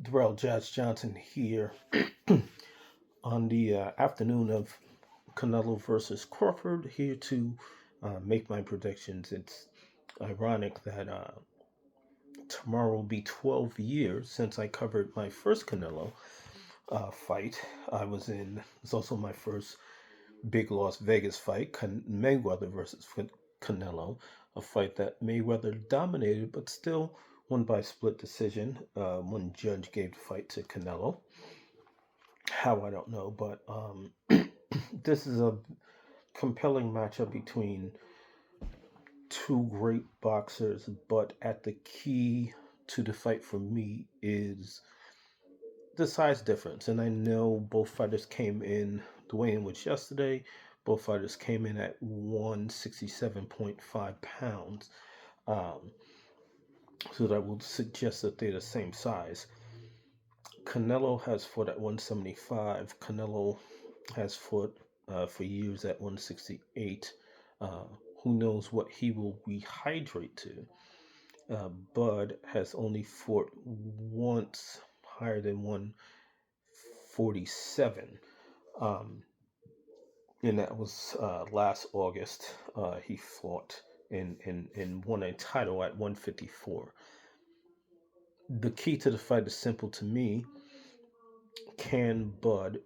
Derrel Jazz Johnson here on the afternoon of Canelo versus Crawford, here to make my predictions. It's ironic that tomorrow will be 12 years since I covered my first Canelo fight. It's also my first big Las Vegas fight, Mayweather versus Canelo, a fight that Mayweather dominated but still won by split decision. One judge gave the fight to Canelo. How, I don't know, but this is a compelling matchup between two great boxers. But at the key to the fight for me is the size difference. And I know both fighters came in, the weigh in was yesterday. Both fighters came in at 167.5 pounds. Um, so that will suggest that they're the same size. Canelo has fought at 175. Canelo has fought for years at 168. Uh, who knows what he will rehydrate to? Bud has only fought once higher than 147. Um, and that was last August. He fought and won a title at 154. The key to the fight is simple to me. Can Bud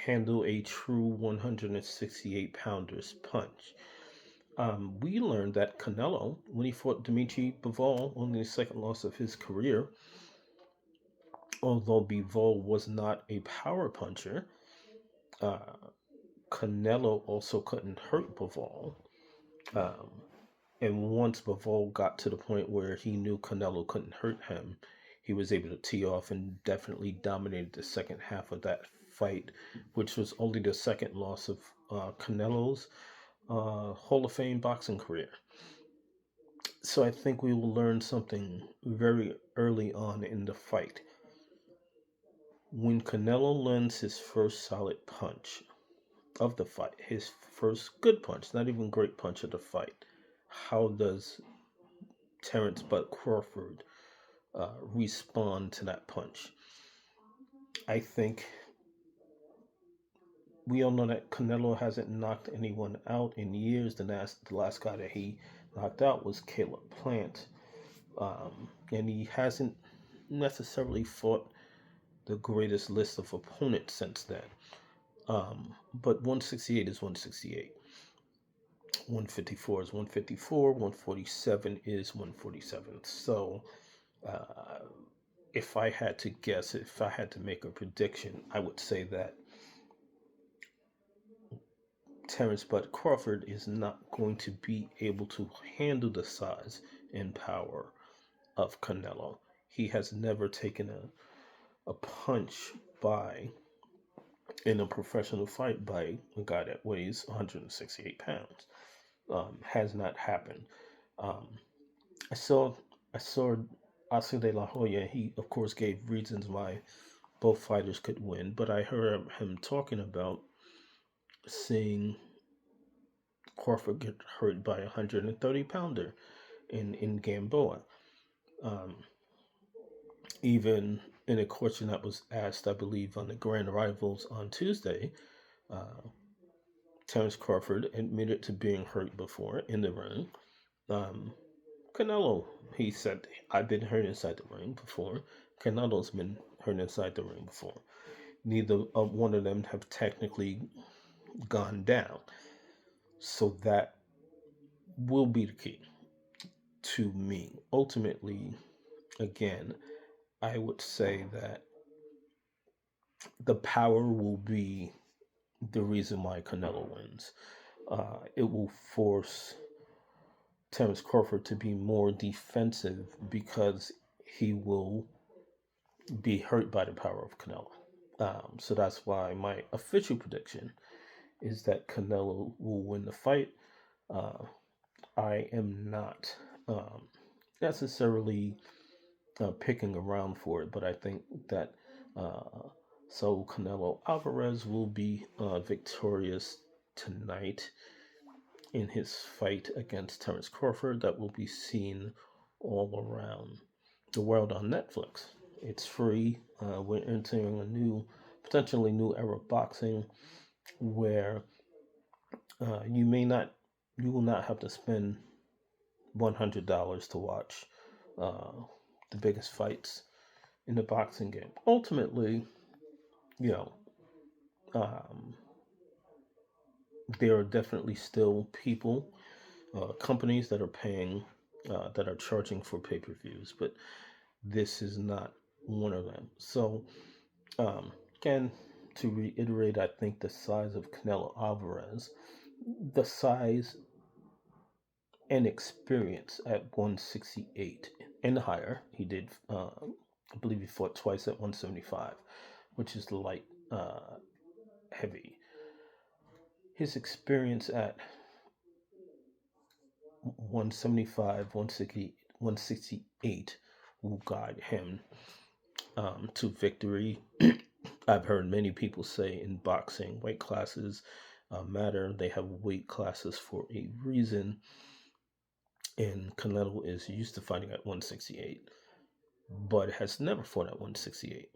handle a true 168 pounder's punch? We learned that Canelo, when he fought Dimitri Bivol, only the second loss of his career, although Bivol was not a power puncher, uh, Canelo also couldn't hurt Bivol. Um, and once Bivol got to the point where he knew Canelo couldn't hurt him, he was able to tee off and definitely dominated the second half of that fight, which was only the second loss of Canelo's Hall of Fame boxing career. So I think we will learn something very early on in the fight. When Canelo lands his first solid punch of the fight, his first good punch, not even great punch of the fight, how does Terence Bud Crawford respond to that punch? I think we all know that Canelo hasn't knocked anyone out in years. The last guy that he knocked out was Caleb Plant. And he hasn't necessarily fought the greatest list of opponents since then. But 168 is 168. 154 is 154. 147 is 147. So, uh, if I had to guess, if I had to make a prediction, I would say that Terence Bud Crawford is not going to be able to handle the size and power of Canelo. He has never taken a punch by in a professional fight by a guy that weighs 168 pounds. Has not happened. Um, I saw I saw Oscar De La Hoya. He of course gave reasons why both fighters could win, but I heard him talking about seeing Crawford get hurt by a 130 pounder in Gamboa. Um, Even in a question that was asked, I believe, on the Grand Rivals on Tuesday, uh, Terence Crawford admitted to being hurt before in the ring. Um, Canelo, he said, I've been hurt inside the ring before. Canelo's been hurt inside the ring before. Neither one of them have technically gone down. So that will be the key to me. Ultimately, again, I would say that the power will be the reason why Canelo wins. It will force Terence Crawford to be more defensive because he will be hurt by the power of Canelo. So that's why my official prediction is that Canelo will win the fight. Uh, I am not necessarily picking around for it, but I think that uh, Canelo Alvarez will be victorious tonight in his fight against Terence Crawford that will be seen all around the world on Netflix. It's free. We're entering a potentially new era of boxing where you will not have to spend $100 to watch uh, the biggest fights in the boxing game. Ultimately, you know, um, there are definitely still companies that are that are charging for pay per views, but this is not one of them. So, again, to reiterate, I think the size of Canelo Alvarez, the size and experience at 168 and higher, he did, I believe he fought twice at 175, which is light heavy. His experience at 175, 160, 168 will guide him to victory. I've heard many people say in boxing, weight classes matter. They have weight classes for a reason. And Canelo is used to fighting at 168, but has never fought at 168,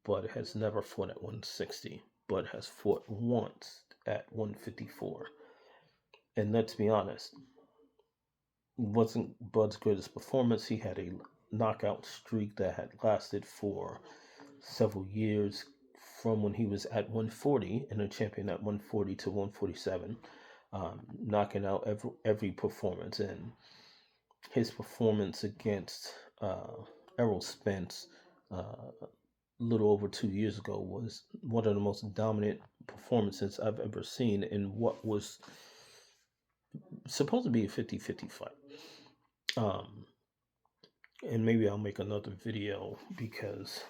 but has never fought at 160, but has fought once at 154. And let's be honest, wasn't Bud's greatest performance. He had a knockout streak that had lasted for several years from when he was at 140 and a champion at 140 to 147, knocking out every performance. And his performance against Errol Spence a little over 2 years ago was one of the most dominant performances I've ever seen in what was supposed to be a 50-50 fight. And maybe I'll make another video because,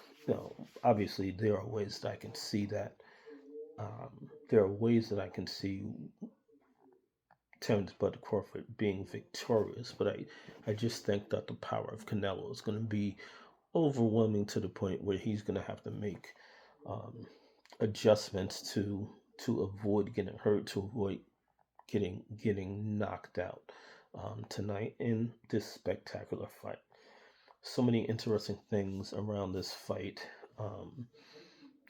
obviously there are ways that I can see that. There are ways that I can see Terence Bud Crawford being victorious, but I just think that the power of Canelo is going to be overwhelming to the point where he's going to have to make adjustments to avoid getting hurt, to avoid getting knocked out tonight in this spectacular fight. So many interesting things around this fight,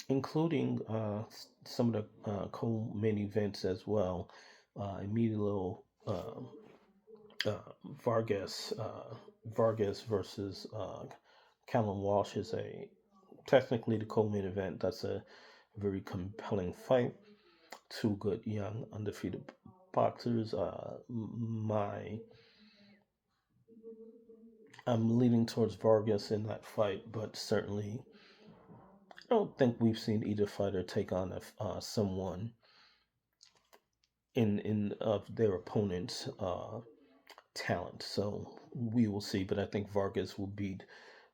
including some of the co-main events as well. Emilio uh, Vargas Vargas versus Callum Walsh is technically the co-main event. That's a very compelling fight. Two good young undefeated boxers. I'm leaning towards Vargas in that fight, but certainly I don't think we've seen either fighter take on someone in of their opponent's talent. So we will see, but I think Vargas will beat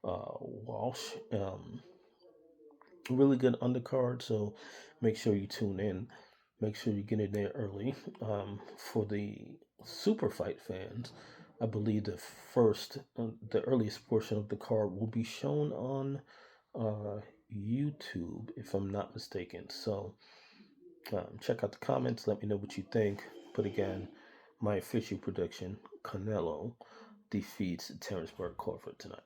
Walsh. Really good undercard, so make sure you tune in. Make sure you get in there early. For the super fight fans, I believe the earliest portion of the card will be shown on YouTube, if I'm not mistaken. So check out the comments. Let me know what you think. But again, my official prediction: Canelo defeats Terence Crawford tonight.